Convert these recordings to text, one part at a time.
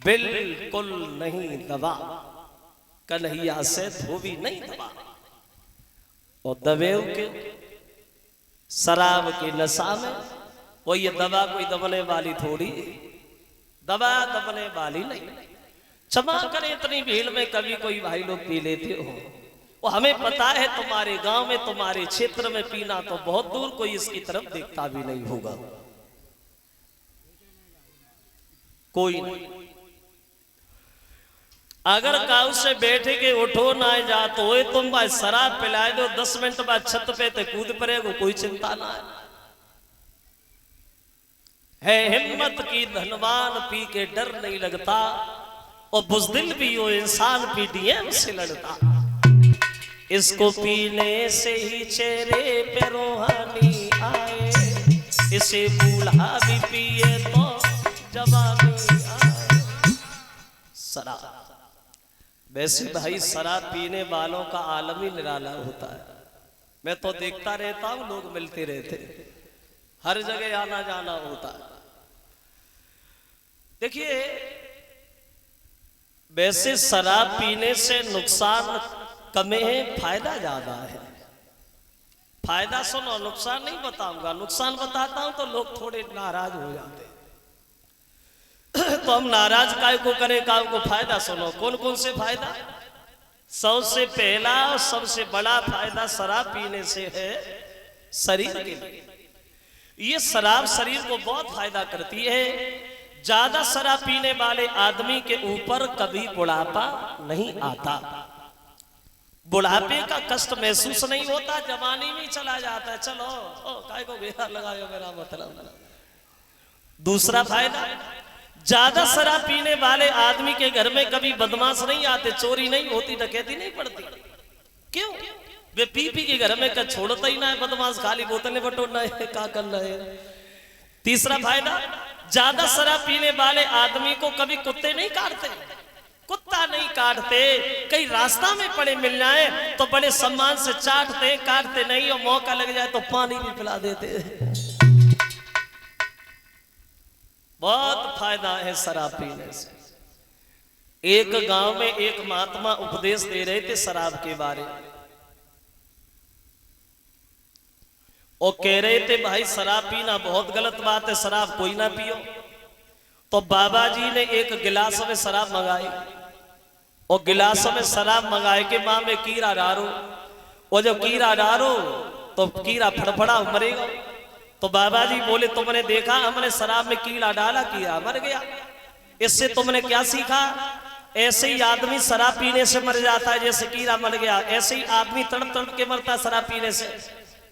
बिल्कुल नहीं दबा, कन्हैया से धोबी नहीं दबा। और दबेव के शराब की नशा में वो ये दबा कोई दबने वाली थोड़ी, दबा दबने वाली नहीं। क्षमा करें इतनी भीड़ में कभी कोई भाई लोग पी लेते हो, वो हमें पता है तुम्हारे गांव में तुम्हारे क्षेत्र में पीना तो बहुत दूर, कोई इसकी तरफ देखता भी नहीं होगा, कोई नहीं। अगर काऊ से बैठे के उठो ना जा तो तुम भाई शराब पिलाए दो, 10 मिनट बाद छत पे ते कूद पड़ेगो, कोई चिंता ना है हिम्मत की धनवान पी के डर नहीं लगता, और बुज़दिल भी वो इंसान पीडीएम से लड़ता। इसको पीने से ही चेहरे पे रूहानी आए, इसे बूढ़ा भी पिए तो जवानी आए। शराब, वैसे भाई शराब पीने वालों का आलम ही निराला होता है। मैं तो देखता रहता हूं, लोग मिलते रहते, हर जगह आना जाना होता है। देखिए वैसे शराब पीने से नुकसान कम है, फायदा ज्यादा है। फायदा सुनो, नुकसान नहीं बताऊंगा। नुकसान बताता हूं तो लोग थोड़े नाराज हो जाते तो हम नाराज काय को करें, काय को फायदा सुनो। कौन कौन से फायदा? सबसे पहला और सबसे बड़ा फायदा शराब पीने से है शरीर के लिए। ये शराब शरीर को बहुत फायदा करती है। ज्यादा शराब पीने वाले आदमी के ऊपर कभी बुढ़ापा नहीं आता, बुढ़ापे का कष्ट महसूस नहीं होता, जवानी में चला जाता है। चलो काय को घेरा लगाओ, मेरा मतलब। दूसरा फायदा, ज्यादा शराब पीने वाले आदमी के घर में कभी बदमाश नहीं आते, चोरी नहीं होती, डकैती नहीं पड़ती। क्यों? वे पी पी के घर में का छोड़ता ही ना है बदमाश, खाली बोतलें बटोरना है, क्या करना है। तीसरा फायदा, ज्यादा शराब पीने वाले आदमी को कभी कुत्ते नहीं काटते, कुत्ता नहीं काटते। कहीं रास्ता में पड़े मिल जाए तो बड़े सम्मान से चाटते, काटते नहीं, और मौका लग जाए तो पानी भी पिला देते। बहुत फायदा है शराब पीने से। एक गांव में एक महात्मा उपदेश दे रहे थे शराब के बारे में, और कह रहे थे भाई शराब पीना बहुत गलत बात है, शराब कोई ना पियो। तो बाबा जी ने एक गिलास में शराब मंगाई, और गिलास में शराब मंगाए के मां में कीड़ा डारो, और जब कीड़ा डारो तो कीड़ा फड़फड़ा मरेगा। तो बाबा जी बोले तुमने देखा हमने शराब में कीड़ा डाला, कीड़ा मर गया। इससे तुमने क्या सीखा? ऐसे ही आदमी शराब पीने से मर जाता है, जैसे कीड़ा मर गया ऐसे ही आदमी तड़प तड़प के मरता है शराब पीने से।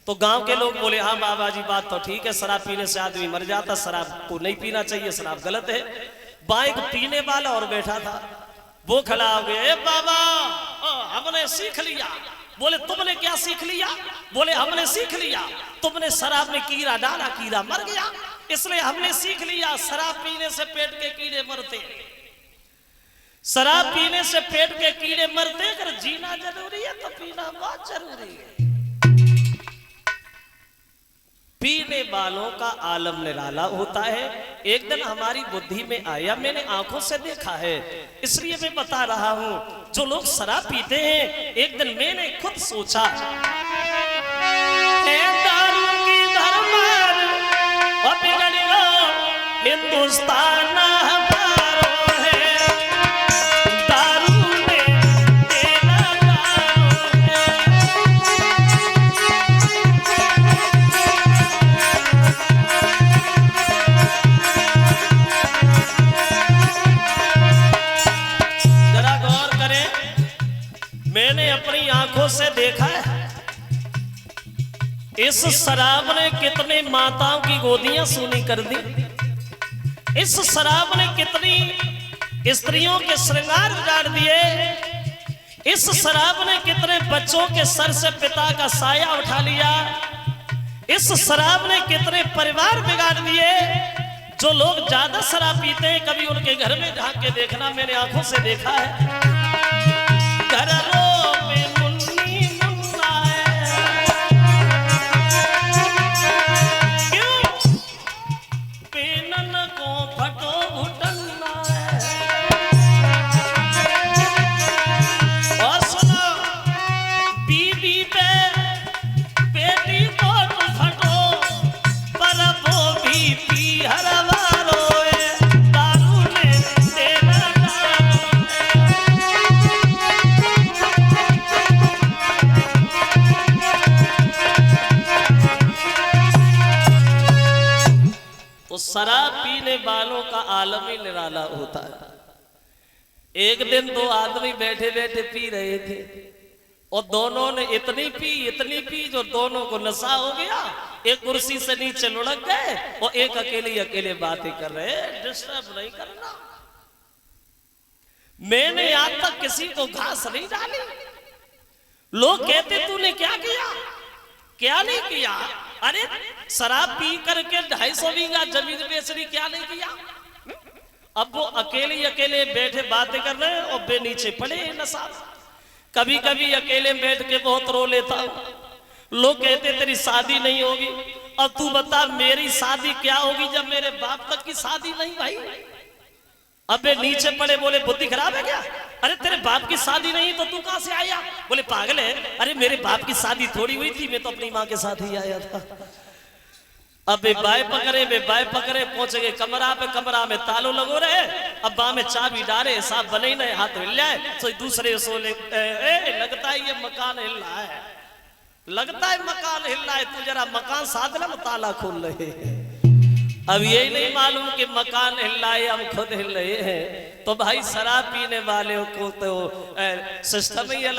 तो गांव के लोग बोले हाँ बाबा जी बात तो ठीक है, शराब पीने से आदमी मर जाता, शराब को नहीं पीना चाहिए, शराब गलत है। बाइक पीने वाला और बैठा था, वो खड़ा हो गया, बाबा हमने सीख लिया। बोले तुमने क्या सीख लिया? बोले हमने सीख लिया तुमने शराब में कीड़ा डाला, कीड़ा मर गया, इसलिए हमने सीख लिया शराब पीने से पेट के कीड़े मरते, शराब पीने से पेट के कीड़े मरते। अगर जीना जरूरी है तो पीना बहुत जरूरी है। पीने वालों का आलम निराला होता है। एक दिन हमारी बुद्धि में आया, मैंने आंखों से देखा है इसलिए मैं बता रहा हूं। जो लोग शराब पीते हैं, एक दिन मैंने खुद सोचा दारू की धर्मार हिंदुस्तान अपनी आंखों से देखा है। इस शराब ने कितने माताओं की गोदियां सूनी कर दी, इस शराब ने कितनी स्त्रियों के श्रृंगार उजाड़ दिए, इस शराब ने कितने बच्चों के सर से पिता का साया उठा लिया, इस शराब ने कितने परिवार बिगाड़ दिए। जो लोग ज्यादा शराब पीते हैं कभी उनके घर में झांक के देखना, मैंने आंखों से देखा है। घरों में मुन्नी मुन्ना है, क्यों? पीनन को फटो घुटन्ना है। शराब पीने वालों का आलम ही निराला होता है। एक दिन दो आदमी बैठे बैठे पी रहे थे और दोनों ने इतनी पी जो दोनों को नशा हो गया। एक कुर्सी से नीचे लुढ़क गए और एक अकेले बातें कर रहे। डिस्टर्ब नहीं करना, मैंने आज तक किसी को घास नहीं डाली। लोग कहते तूने क्या किया, क्या नहीं किया। अरे शराब पी करके 250 बीघा जमीन बेच रही, क्या नहीं किया। अब वो अकेले बैठे बातें कर रहे हैं और बे नीचे पड़े नशा। कभी कभी अकेले बैठ के बहुत रो लेता हूं। लोग कहते तेरी शादी नहीं होगी। अब तू बता मेरी शादी क्या होगी जब मेरे बाप तक की शादी नहीं भाई। अबे नीचे पड़े, बोले बुद्धि खराब है क्या। अरे तेरे बाप की शादी नहीं तो तू कहां से आया। बोले पागल है, अरे मेरे बाप की शादी थोड़ी हुई थी, मैं तो अपनी माँ के साथ ही आया था। अबे बाय पकड़े पहुंच गए कमरा पे। कमरा में तालो लगो रहे। अब बा में चाबी डाले, साहब बने नहीं, हाथ हिल जाए तो दूसरे सोले लगता है ये मकान हिल रहा है, लगता है मकान हिल रहा है। तू जरा मकान साध ला, ताला खोल रहे। अब यही नहीं मालूम कि मकान हिल रहा है, हम खुद हिल रहे हैं। तो भाई शराब पीने वाले को तो सिस्टम ही अलग।